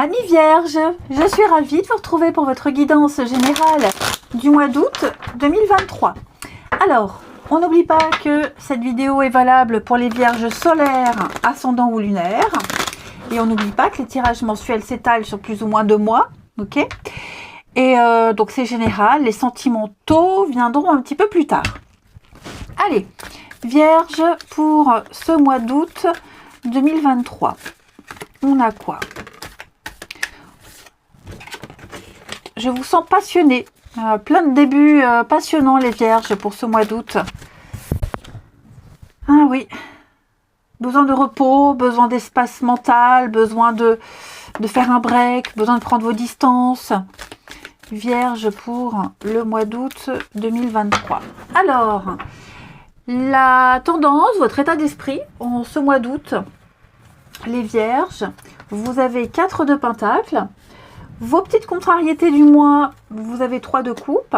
Amis vierges, je suis ravie de vous retrouver pour votre guidance générale du mois d'août 2023. Alors, on n'oublie pas que cette vidéo est valable pour les vierges solaires, ascendants ou lunaires. Et on n'oublie pas que les tirages mensuels s'étalent sur plus ou moins 2 mois. Ok. Et donc c'est général, les sentimentaux viendront un petit peu plus tard. Allez, vierge, pour ce mois d'août 2023, on a quoi? Je vous sens passionné, plein de débuts passionnants les vierges pour ce mois d'août. Ah oui, besoin de repos, besoin d'espace mental, besoin de faire un break, besoin de prendre vos distances. Vierge pour le mois d'août 2023. Alors, la tendance, votre état d'esprit en ce mois d'août, les vierges, vous avez 4 de pentacles. Vos petites contrariétés du mois, vous avez 3 de coupe.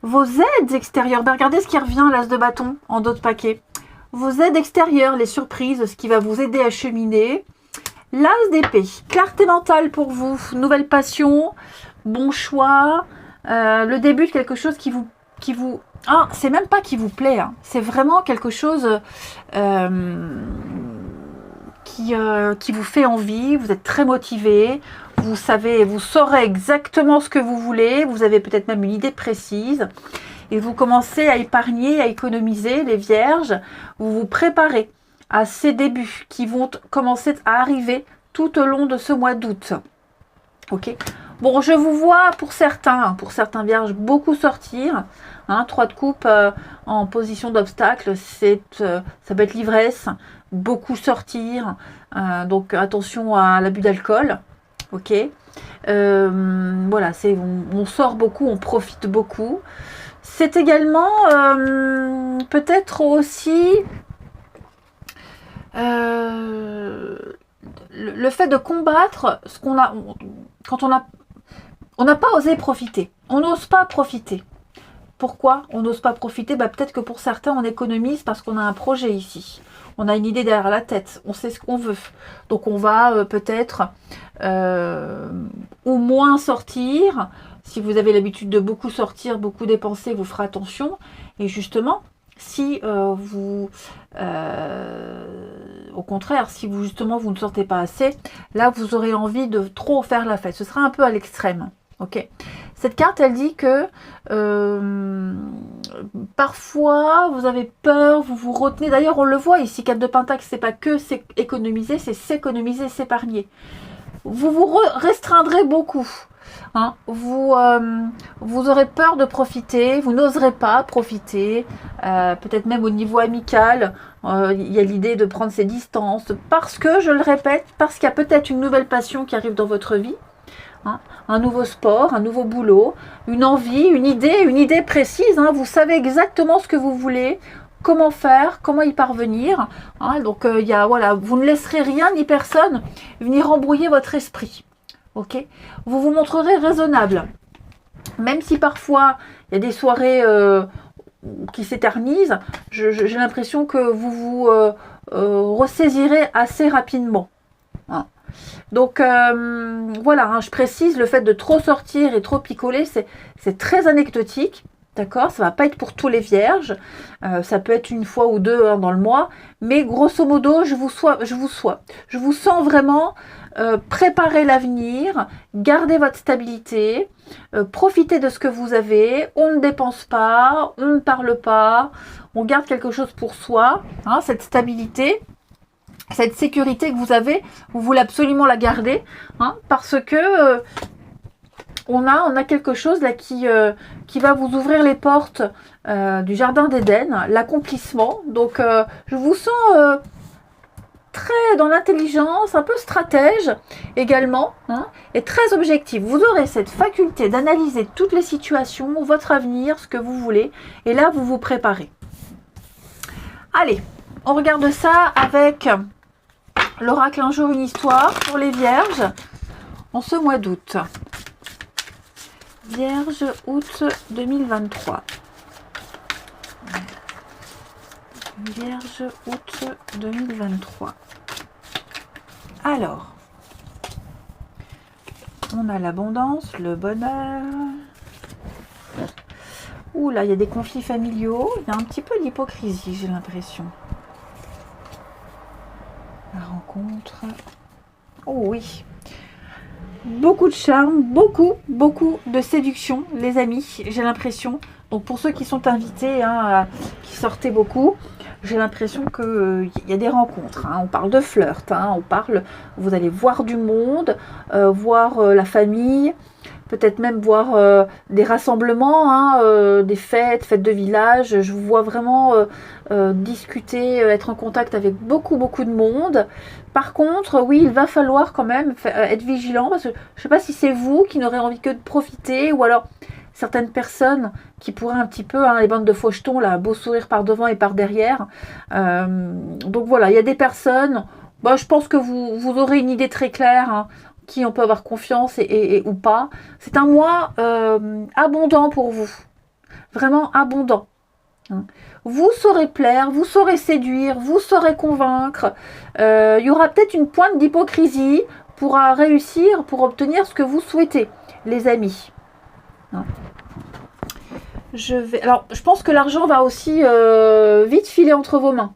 Vos aides extérieures, ben regardez ce qui revient, l'as de bâton en dos de paquet. Vos aides extérieures, les surprises, ce qui va vous aider à cheminer. L'as d'épée, clarté mentale pour vous, nouvelle passion, bon choix, le début de quelque chose qui vous ah, c'est même pas qui vous plaît, hein. C'est vraiment quelque chose qui vous fait envie, vous êtes très motivé, vous saurez exactement ce que vous voulez, vous avez peut-être même une idée précise, et vous commencez à épargner, à économiser les vierges, vous vous préparez à ces débuts qui vont commencer à arriver tout au long de ce mois d'août. Ok. Bon, je vous vois pour certains vierges, beaucoup sortir. 3 de coupe en position d'obstacle, ça peut être l'ivresse, beaucoup sortir. Donc attention à l'abus d'alcool. Ok. Voilà, on sort beaucoup, on profite beaucoup. C'est également peut-être aussi le fait de combattre ce qu'on a quand on n'a pas osé profiter. On n'ose pas profiter. Pourquoi on n'ose pas profiter? Peut-être que pour certains, on économise parce qu'on a un projet ici. On a une idée derrière la tête. On sait ce qu'on veut. Donc, on va peut-être au moins sortir. Si vous avez l'habitude de beaucoup sortir, beaucoup dépenser, vous ferez attention. Et justement, si au contraire, si vous ne sortez pas assez, là, vous aurez envie de trop faire la fête. Ce sera un peu à l'extrême. Ok. Cette carte, elle dit que parfois, vous avez peur, vous vous retenez. D'ailleurs, on le voit ici, 4 de Pentacle, c'est pas que c'est économiser, c'est s'économiser, s'épargner. Vous vous restreindrez beaucoup. Hein. Vous aurez peur de profiter, vous n'oserez pas profiter. Peut-être même au niveau amical, il y a l'idée de prendre ses distances. Parce que, je le répète, parce qu'il y a peut-être une nouvelle passion qui arrive dans votre vie. Hein, un nouveau sport, un nouveau boulot, une envie, une idée précise. Hein, vous savez exactement ce que vous voulez, comment faire, comment y parvenir. Hein, donc voilà, vous ne laisserez rien ni personne venir embrouiller votre esprit. Ok, vous vous montrerez raisonnable, même si parfois il y a des soirées qui s'éternisent. J'ai l'impression que vous vous ressaisirez assez rapidement. Hein. Donc voilà, je précise, le fait de trop sortir et trop picoler, c'est très anecdotique, d'accord? Ça va pas être pour tous les vierges, ça peut être une fois ou deux dans le mois, mais grosso modo, je vous sens vraiment préparer l'avenir, garder votre stabilité, profiter de ce que vous avez, on ne dépense pas, on ne parle pas, on garde quelque chose pour soi, hein, cette stabilité. Cette sécurité que vous avez, vous voulez absolument la garder, hein, parce que on a quelque chose là qui va vous ouvrir les portes du jardin d'Éden, l'accomplissement. Donc je vous sens très dans l'intelligence, un peu stratège également, hein, et très objectif. Vous aurez cette faculté d'analyser toutes les situations, votre avenir, ce que vous voulez, et là vous vous préparez. Allez, on regarde ça avec l'oracle Un jour une histoire pour les vierges en ce mois d'août. Vierge, août 2023. Vierge, août 2023. Alors, On a l'abondance, le bonheur. Ouh là, il y a des conflits familiaux. Il y a un petit peu d'hypocrisie, j'ai l'impression. La rencontre. Oh oui. Beaucoup de charme, beaucoup de séduction, les amis, j'ai l'impression. Donc pour ceux qui sont invités, hein, qui sortaient beaucoup, j'ai l'impression qu'il y a des rencontres. Hein. On parle de flirt, hein, vous allez voir du monde, voir la famille, peut-être même voir des rassemblements, hein, des fêtes de village. Je vous vois vraiment discuter, être en contact avec beaucoup de monde. Par contre, oui, il va falloir quand même être vigilant, parce que je ne sais pas si c'est vous qui n'aurez envie que de profiter, ou alors certaines personnes qui pourraient un petit peu, hein, les bandes de fauchetons, là, beau sourire par devant et par derrière. Donc voilà, il y a des personnes, bah, je pense que vous aurez une idée très claire, hein, qui on peut avoir confiance et ou pas. C'est un mois abondant pour vous, vraiment abondant. Vous saurez plaire, vous saurez séduire, vous saurez convaincre. Il y aura peut-être une pointe d'hypocrisie pour réussir, pour obtenir ce que vous souhaitez, les amis. Alors, je pense que l'argent va aussi vite filer entre vos mains.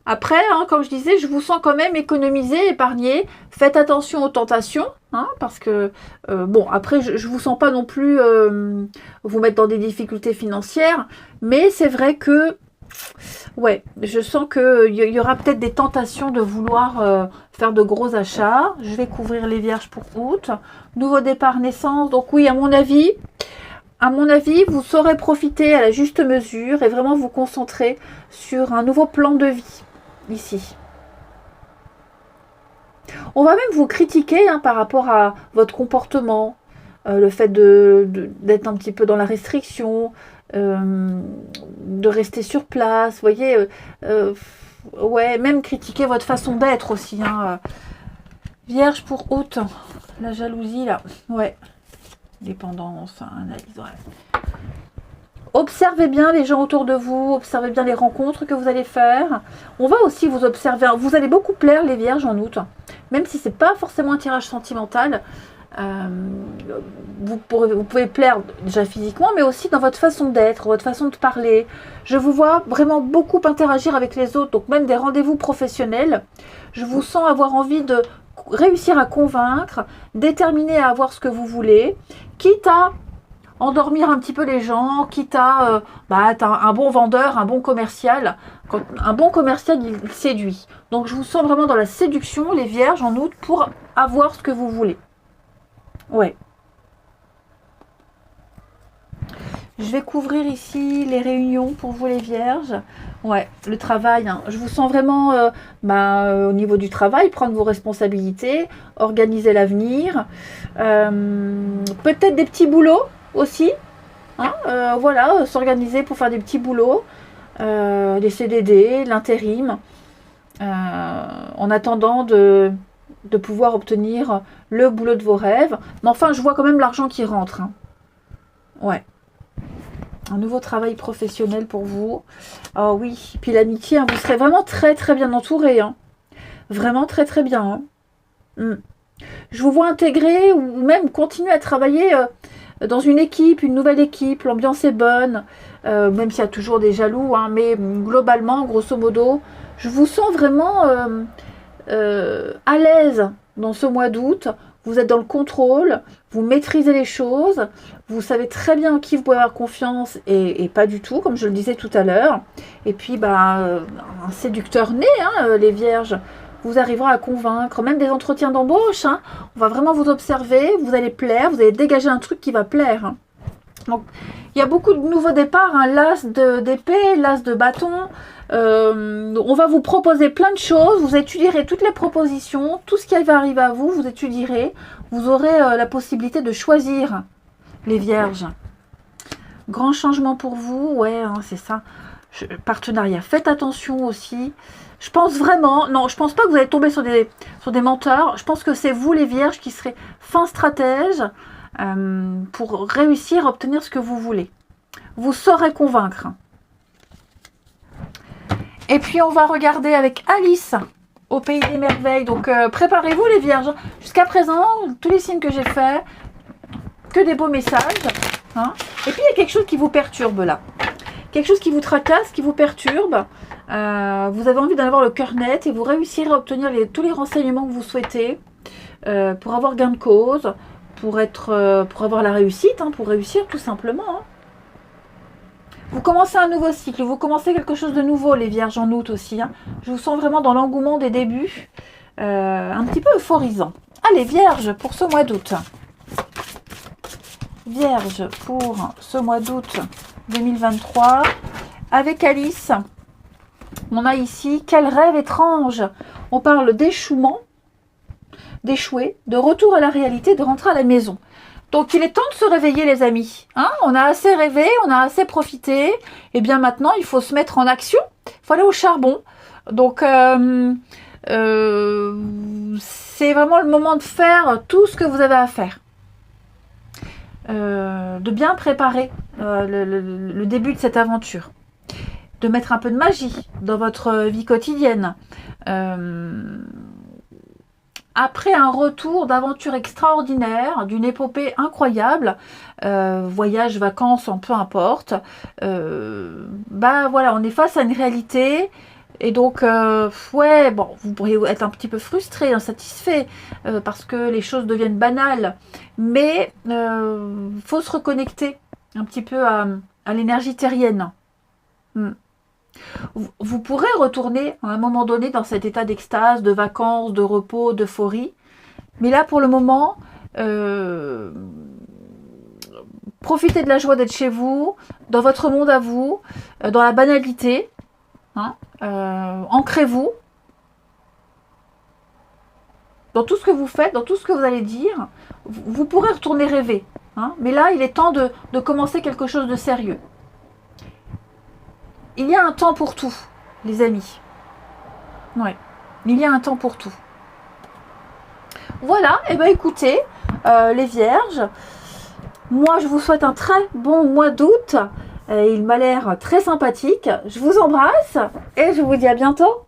Après, hein, comme je disais, je vous sens quand même économiser, épargner. Faites attention aux tentations, hein, parce que, bon, après, je vous sens pas non plus vous mettre dans des difficultés financières, mais c'est vrai que, ouais, je sens qu'il y aura peut-être des tentations de vouloir faire de gros achats. Je vais couvrir les vierges pour août. Nouveau départ, naissance. Donc oui, à mon avis, vous saurez profiter à la juste mesure et vraiment vous concentrer sur un nouveau plan de vie. Ici. On va même vous critiquer, hein, par rapport à votre comportement, le fait d'être un petit peu dans la restriction, de rester sur place, vous voyez, ouais, même critiquer votre façon d'être aussi. Hein. Vierge pour août, la jalousie là, ouais, dépendance, analyse, ouais. Observez bien les gens autour de vous, observez bien les rencontres que vous allez faire. On va aussi vous observer. Vous allez beaucoup plaire, les vierges, en août. Même si ce n'est pas forcément un tirage sentimental. Vous pouvez plaire déjà physiquement, mais aussi dans votre façon d'être, votre façon de parler. Je vous vois vraiment beaucoup interagir avec les autres, donc même des rendez-vous professionnels. Je vous sens avoir envie de réussir à convaincre, déterminé à avoir ce que vous voulez, quitte à endormir un petit peu les gens, quitte à être un bon vendeur, un bon commercial. Un bon commercial, il séduit. Donc je vous sens vraiment dans la séduction, les vierges, en août, pour avoir ce que vous voulez. Ouais. Je vais couvrir ici les réunions pour vous, les vierges. Ouais, le travail, hein. Je vous sens vraiment au niveau du travail, prendre vos responsabilités, organiser l'avenir. Peut-être des petits boulots aussi, hein, voilà, s'organiser pour faire des petits boulots, des CDD, l'intérim, en attendant de pouvoir obtenir le boulot de vos rêves. Mais enfin, je vois quand même l'argent qui rentre. Hein. Ouais. Un nouveau travail professionnel pour vous. Oh oui, puis l'amitié, hein, vous serez vraiment très bien entouré. Hein. Vraiment très bien. Hein. Je vous vois intégrer ou même continuer à travailler dans une équipe, une nouvelle équipe, l'ambiance est bonne, même s'il y a toujours des jaloux, hein, mais globalement, grosso modo, je vous sens vraiment à l'aise dans ce mois d'août. Vous êtes dans le contrôle, vous maîtrisez les choses, vous savez très bien en qui vous pouvez avoir confiance et pas du tout, comme je le disais tout à l'heure. Et puis, un séducteur né, hein, les vierges, vous arrivera à convaincre, même des entretiens d'embauche. Hein, on va vraiment vous observer, vous allez plaire, vous allez dégager un truc qui va plaire. Hein. Donc, il y a beaucoup de nouveaux départs, hein, l'as d'épée, l'as de bâton. On va vous proposer plein de choses, vous étudierez toutes les propositions, tout ce qui va arriver à vous, vous étudierez. Vous aurez la possibilité de choisir, les vierges. Grand changement pour vous, ouais, hein, c'est ça. Partenariat, faites attention aussi. Je pense vraiment, non, je pense pas que vous allez tomber sur des menteurs. Je pense que c'est vous, les vierges, qui serez fin stratège pour réussir à obtenir ce que vous voulez. Vous saurez convaincre. Et puis, on va regarder avec Alice au pays des merveilles. Donc préparez-vous les vierges. Jusqu'à présent, tous les signes que j'ai faits, que des beaux messages. Hein. Et puis il y a quelque chose qui vous perturbe là. Quelque chose qui vous tracasse, qui vous perturbe. Vous avez envie d'en avoir le cœur net et vous réussirez à obtenir tous les renseignements que vous souhaitez pour avoir gain de cause, pour avoir la réussite, hein, pour réussir tout simplement. Hein. Vous commencez un nouveau cycle, vous commencez quelque chose de nouveau, les vierges en août aussi. Hein. Je vous sens vraiment dans l'engouement des débuts, un petit peu euphorisant. Allez, vierges, pour ce mois d'août. Vierge pour ce mois d'août 2023. Avec Alice, on a ici quel rêve étrange. On parle d'échouement, d'échouer, de retour à la réalité, de rentrer à la maison. Donc il est temps de se réveiller les amis. Hein, on a assez rêvé, on a assez profité. Et bien maintenant il faut se mettre en action. Il faut aller au charbon. Donc c'est vraiment le moment de faire tout ce que vous avez à faire. De bien préparer le début de cette aventure. De mettre un peu de magie dans votre vie quotidienne. Après un retour d'aventure extraordinaire, d'une épopée incroyable, voyage, vacances, peu importe, bah voilà, on est face à une réalité. Et donc, ouais, bon, vous pourriez être un petit peu frustré, insatisfait, parce que les choses deviennent banales. Mais faut se reconnecter un petit peu à l'énergie terrienne. Vous pourrez retourner à un moment donné dans cet état d'extase, de vacances, de repos, d'euphorie. Mais là, pour le moment, profitez de la joie d'être chez vous, dans votre monde à vous, dans la banalité. Hein, ancrez-vous dans tout ce que vous faites, dans tout ce que vous allez dire. Vous pourrez retourner rêver. Hein, mais là, il est temps de commencer quelque chose de sérieux. Il y a un temps pour tout, les amis. Ouais, il y a un temps pour tout. Voilà, et bien écoutez, les vierges, moi je vous souhaite un très bon mois d'août. Il m'a l'air très sympathique. Je vous embrasse et je vous dis à bientôt.